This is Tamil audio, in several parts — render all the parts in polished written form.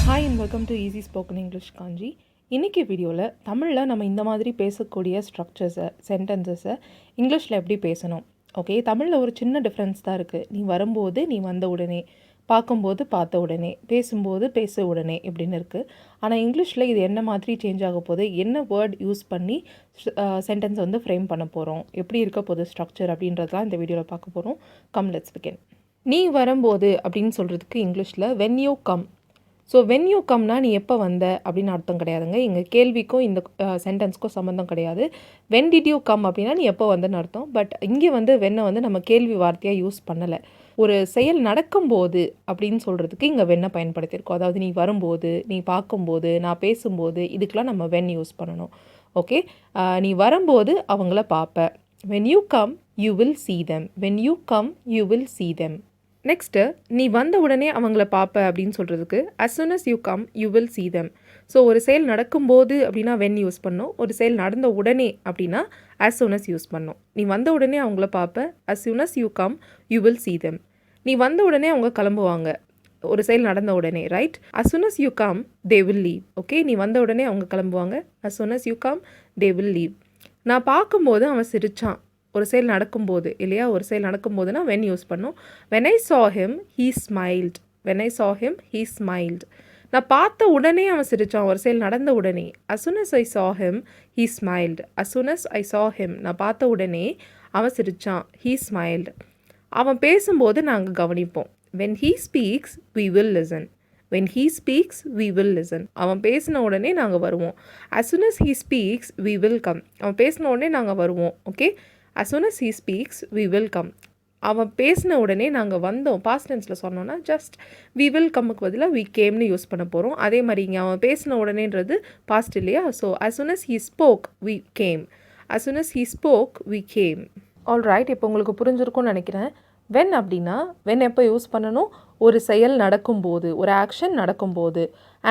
Hi and welcome to easy spoken English Kanchi. இன்றைக்கி வீடியோவில் தமிழில் நம்ம இந்த மாதிரி பேசக்கூடிய ஸ்ட்ரக்சர்ஸை சென்டென்சஸை இங்கிலீஷில் எப்படி பேசணும். ஓகே, தமிழில் ஒரு சின்ன டிஃப்ரென்ஸ் தான் இருக்குது. நீ வரும்போது, நீ வந்த உடனே, பார்க்கும்போது பார்த்த உடனே, பேசும்போது பேச உடனே இப்படின்னு இருக்குது. ஆனால் இங்கிலீஷில் இது என்ன மாதிரி சேஞ்ச் ஆக போகுது, என்ன வேர்ட் யூஸ் பண்ணி சென்டென்ஸ் வந்து ஃப்ரேம் பண்ண போகிறோம், எப்படி இருக்க போகுது ஸ்ட்ரக்சர் அப்படின்றதுலாம் இந்த வீடியோவில் பார்க்க போகிறோம். Come let's begin. நீ வரும்போது அப்படின்னு சொல்கிறதுக்கு இங்கிலீஷில் when you come. So when you கம்னா நீ எப்போ வந்த அப்படின்னு அர்த்தம் கிடையாதுங்க. இங்கே கேள்விக்கும் இந்த சென்டென்ஸ்க்கும் சம்மந்தம் கிடையாது. வென் டிட் யூ கம் அப்படின்னா நீ எப்போ வந்தன்னு அர்த்தம். பட் இங்கே வந்து வென்னை வந்து நம்ம கேள்வி வார்த்தையாக யூஸ் பண்ணலை. ஒரு செயல் நடக்கும்போது அப்படின்னு சொல்கிறதுக்கு இங்கே வென்னை பயன்படுத்தியிருக்கோம். அதாவது நீ வரும்போது, நீ பார்க்கும்போது, நான் பேசும்போது, இதுக்கெலாம் நம்ம வென் யூஸ் பண்ணணும். ஓகே, நீ வரும்போது அவங்கள பார்ப்ப. When you come you will see them. When you come you will see them. Next நீ வந்த உடனே அவங்கள பார்ப்ப அப்படின்னு சொல்கிறதுக்கு as soon as you come you will see them. So ஒரு செயல் நடக்கும்போது அப்படின்னா வென் யூஸ் பண்ணோம். ஒரு செயல் நடந்த உடனே அப்படின்னா as soon as யூஸ் பண்ணோம். நீ வந்த உடனே அவங்கள பார்ப்ப. as soon as you come you will see them. நீ வந்த உடனே அவங்க கிளம்புவாங்க. ஒரு செயல் நடந்த உடனே, right? as soon as you come they will leave. Okay, நீ வந்த உடனே அவங்க கிளம்புவாங்க. as soon as you come they will leave. நான் பார்க்கும்போது அவன் சிரித்தான். ஒரு செயல் நடக்கும்போது இல்லையா, ஒரு செயல் நடக்கும்போதுனா வென் யூஸ் பண்ணோம். When I saw him he smiled. When I saw him he smiled. நான் பார்த்த உடனே அவன் சிரித்தான். ஒரு செயல் நடந்த உடனே as soon as I saw him he smiled. as soon as I saw him நான் பார்த்த உடனே அவன் சிரித்தான். he smiled. அவன் பேசும்போது நாங்கள் கவனிப்போம். when he speaks we will listen. when he speaks we will listen. அவன் பேசின உடனே நாங்கள் வருவோம். as soon as he speaks we will come. அவன் பேசின உடனே நாங்கள் வருவோம். Okay, as soon as he speaks we will come. அவன் பேசின உடனே நாங்கள் வந்தோம். பாஸ்ட் டென்ஸில் சொன்னோன்னா ஜஸ்ட் we will comeக்கு பதிலாக we cameனு யூஸ் பண்ண போகிறோம். அதே மாதிரி இங்கே அவன் பேசின உடனேன்றது பாஸ்ட் இல்லையா. So as soon as he spoke we came. as soon as he spoke we came. All right, இப்போ உங்களுக்கு புரிஞ்சிருக்கும்னு நினைக்கிறேன். வென் அப்படின்னா வென் எப்போ யூஸ் பண்ணணும்? ஒரு செயல் நடக்கும்போது, ஒரு ஆக்ஷன் நடக்கும்போது.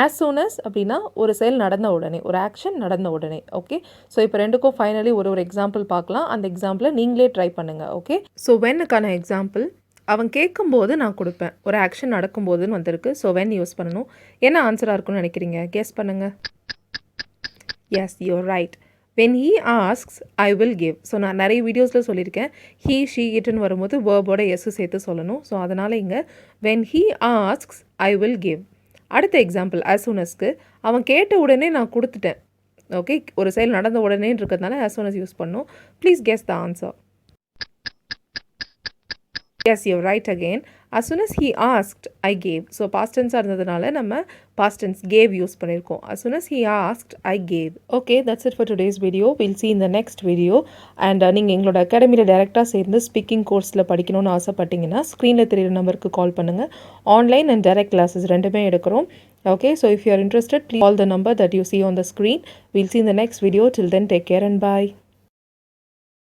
ஆஸ் soon as அப்படின்னா ஒரு செயல் நடந்த உடனே, ஒரு ஆக்ஷன் நடந்த உடனே. ஓகே, ஸோ இப்போ ரெண்டுக்கும் ஃபைனலி ஒரு எக்ஸாம்பிள் பார்க்கலாம். அந்த எக்ஸாம்பிளை நீங்களே ட்ரை பண்ணுங்கள். ஓகே, ஸோ வென்னுக்கான எக்ஸாம்பிள், அவன் கேட்கும்போது நான் கொடுப்பேன். ஒரு ஆக்ஷன் நடக்கும்போதுன்னு வந்திருக்கு. ஸோ வென் யூஸ் பண்ணணும். என்ன ஆன்சராக இருக்குன்னு நினைக்கிறீங்க? கெஸ் பண்ணுங்கள். Yes, you're right. when he asks I will give. So நான் நிறைய வீடியோஸில் சொல்லியிருக்கேன், he she itன்னு வரும்போது வேர்போட எஸ் சேர்த்து சொல்லணும். ஸோ அதனால் இங்கே when he asks I will give. அடுத்த எக்ஸாம்பிள் as soon asக்கு, அவன் கேட்ட உடனே நான் கொடுத்துட்டேன். ஓகே, ஒரு செயல் நடந்த உடனே இருக்கிறதுனால as soon as யூஸ் பண்ணணும். Please guess the answer. Yes, you're right again. as soon as he asked I gave. So past டென்ஸாக இருந்ததுனால நம்ம பாஸ்ட் டென்ஸ் gave யூஸ் பண்ணியிருக்கோம். as soon as he asked I gave. Okay, that's it for today's video. We'll see in the next video. And நீங்கள் எங்களோட அகாடமியில் டைரெக்டாக சேர்ந்து ஸ்பீக்கிங் கோர்ஸில் படிக்கணும்னு ஆசைப்பட்டீங்கன்னா ஸ்க்ரீனில் தெரியுற நம்பருக்கு கால் பண்ணுங்கள். ஆன்லைன் அண்ட் டைரக்ட் கிளாஸஸ் ரெண்டுமே எடுக்கிறோம். Okay, so if you are interested, please call the number that you see on the screen. We'll see in the next video. Till then, take care and bye.